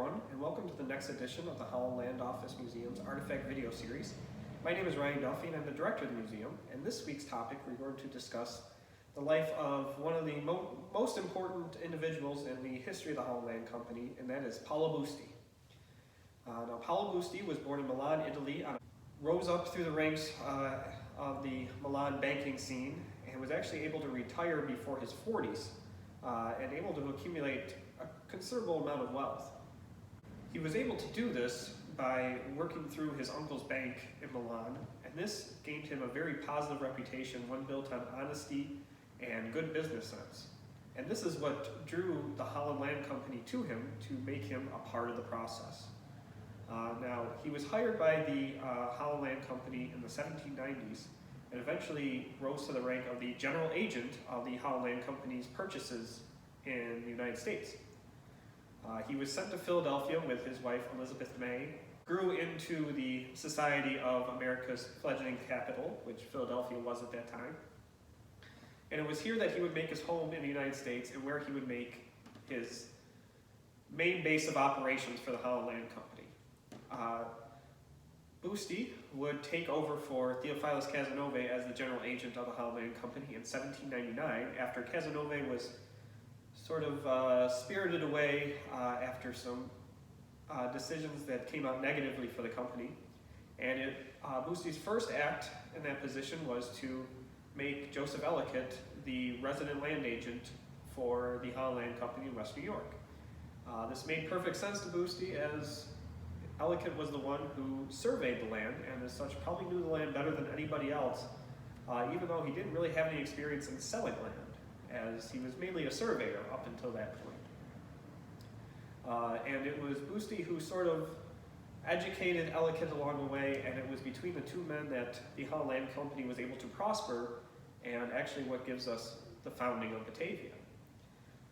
everyone, and welcome to the next edition of the Holland Land Office Museum's Artifact Video Series. My name is Ryan Duffy, and I'm the director of the museum, and this week's topic we're going to discuss the life of one of the most important individuals in the history of the Holland Land Company, and that is Paolo Busti. Now, Paolo Busti was born in Milan, Italy, rose up through the ranks of the Milan banking scene, and was actually able to retire before his 40s, and able to accumulate a considerable amount of wealth. He was able to do this by working through his uncle's bank in Milan, and this gained him a very positive reputation, one built on honesty and good business sense. And this is what drew the Holland Land Company to him to make him a part of the process. Now, he was hired by the Holland Land Company in the 1790s and eventually rose to the rank of the general agent of the Holland Land Company's purchases in the United States. He was sent to Philadelphia with his wife Elizabeth May, grew into the Society of America's fledgling capital, which Philadelphia was at that time. And it was here that he would make his home in the United States and where he would make his main base of operations for the Holland Land Company. Busti would take over for Theophilus Casanova as the general agent of the Holland Land Company in 1799 after Casanova was sort of spirited away after some decisions that came out negatively for the company. And Busti's first act in that position was to make Joseph Ellicott the resident land agent for the Holland Land Company in West New York. This made perfect sense to Busti, as Ellicott was the one who surveyed the land and as such probably knew the land better than anybody else, even though he didn't really have any experience in selling land, as he was mainly a surveyor up until that point. And it was Busti who sort of educated Ellicott along the way, and it was between the two men that the Holland Land Company was able to prosper, and actually what gives us the founding of Batavia.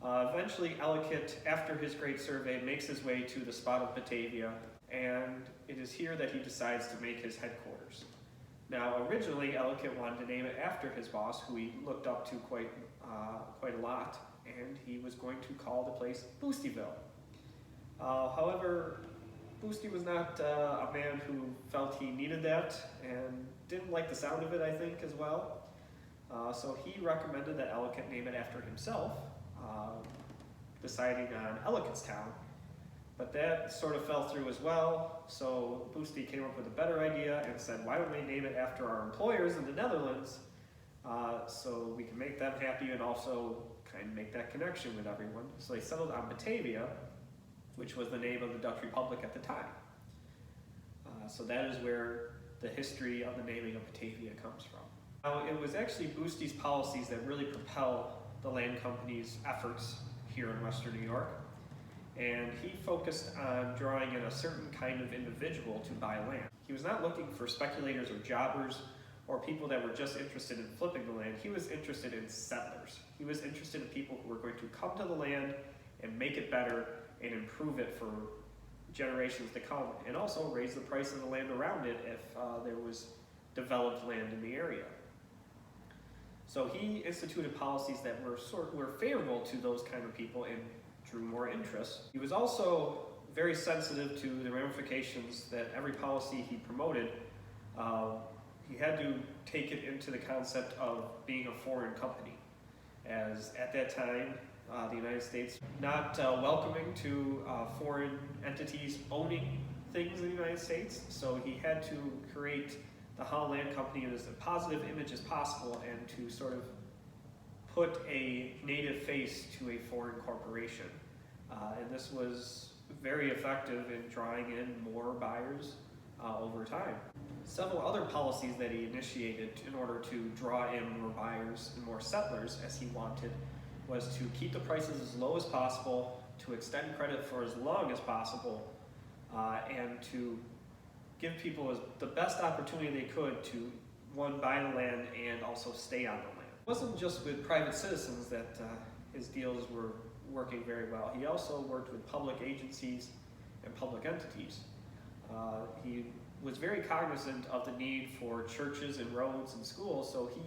Eventually, Ellicott, after his great survey, makes his way to the spot of Batavia, and it is here that he decides to make his headquarters. Now, originally, Ellicott wanted to name it after his boss, who he looked up to quite a lot, and he was going to call the place Bustiville. However, Busti was not a man who felt he needed that and didn't like the sound of it, I think, as well. So he recommended that Ellicott name it after himself, deciding on Ellicott's Town. But that sort of fell through as well, so Busti came up with a better idea and said, why don't we name it after our employers in the Netherlands, so we can make them happy and also kind of make that connection with everyone. So they settled on Batavia, which was the name of the Dutch Republic at the time. So that is where the history of the naming of Batavia comes from. Now, it was actually Busti's policies that really propelled the land company's efforts here in Western New York. And he focused on drawing in a certain kind of individual to buy land. He was not looking for speculators or jobbers or people that were just interested in flipping the land. He was interested in settlers. He was interested in people who were going to come to the land and make it better and improve it for generations to come, and also raise the price of the land around it if there was developed land in the area. So he instituted policies that were favorable to those kind of people and drew more interest. He was also very sensitive to the ramifications that every policy he promoted, he had to take it into the concept of being a foreign company, as at that time the United States not welcoming to foreign entities owning things in the United States, so he had to create the Holland Land Company as a positive image as possible and to sort of put a native face to a foreign corporation. And this was very effective in drawing in more buyers over time. Several other policies that he initiated in order to draw in more buyers and more settlers, as he wanted, was to keep the prices as low as possible, to extend credit for as long as possible, and to give people the best opportunity they could to, one, buy the land and also stay on the land. It wasn't just with private citizens that his deals were working very well. He also worked with public agencies and public entities. He was very cognizant of the need for churches and roads and schools, so he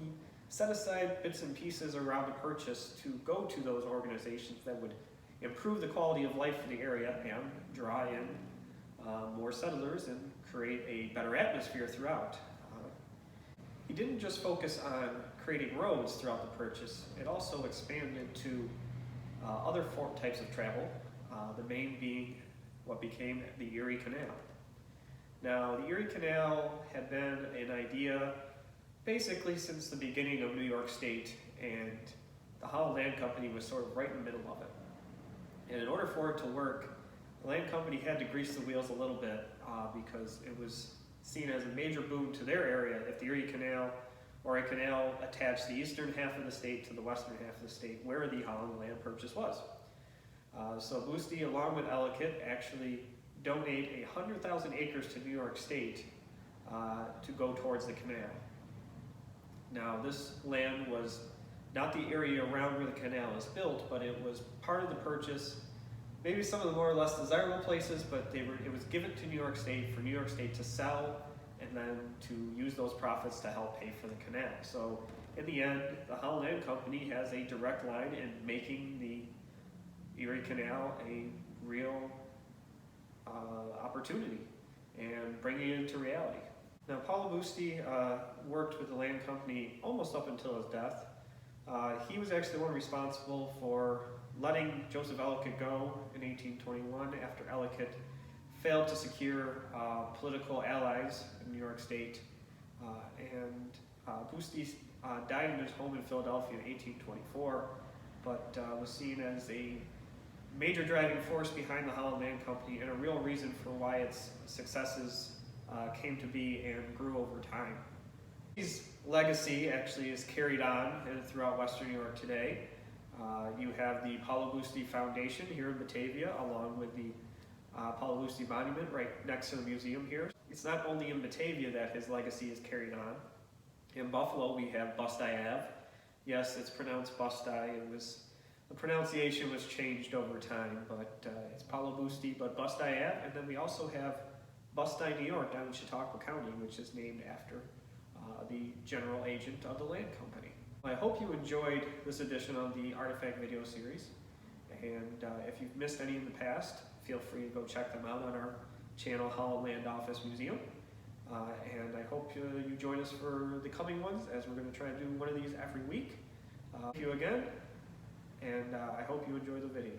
set aside bits and pieces around the purchase to go to those organizations that would improve the quality of life in the area and draw in more settlers and create a better atmosphere throughout. He didn't just focus on creating roads throughout the purchase, it also expanded to other types of travel, the main being what became the Erie Canal. Now, the Erie Canal had been an idea basically since the beginning of New York State, and the Holland Land Company was sort of right in the middle of it. And in order for it to work, the land company had to grease the wheels a little bit because it was seen as a major boon to their area if the Erie Canal or a canal attached the eastern half of the state to the western half of the state where the Holland land purchase was. So Busti, along with Ellicott, actually donate 100,000 acres to New York State to go towards the canal. Now, this land was not the area around where the canal is built, but it was part of the purchase. Maybe some of the more or less desirable places, but it was given to New York State for New York State to sell and then to use those profits to help pay for the canal. So in the end, the Holland Land Company has a direct line in making the Erie Canal a real opportunity and bringing it into reality. Now, Paolo Busti worked with the land company almost up until his death. He was actually the one responsible for letting Joseph Ellicott go in 1821 after Ellicott failed to secure political allies in New York State. Busti died in his home in Philadelphia in 1824, but was seen as a major driving force behind the Holland Land Company and a real reason for why its successes came to be and grew over time. His legacy actually is carried on throughout Western New York today. You have the Paolo Busti Foundation here in Batavia, along with the Paolo Busti Monument right next to the museum here. It's not only in Batavia that his legacy is carried on. In Buffalo, we have Busti Ave. Yes, it's pronounced Busti. The pronunciation was changed over time, but it's Paolo Busti, but Busti Ave. And then we also have Busti, New York, down in Chautauqua County, which is named after the general agent of the land company. I hope you enjoyed this edition of the Artifact video series, and if you've missed any in the past, feel free to go check them out on our channel, Holland Land Office Museum. And I hope you join us for the coming ones, as we're going to try to do one of these every week. Thank you again, and I hope you enjoy the video.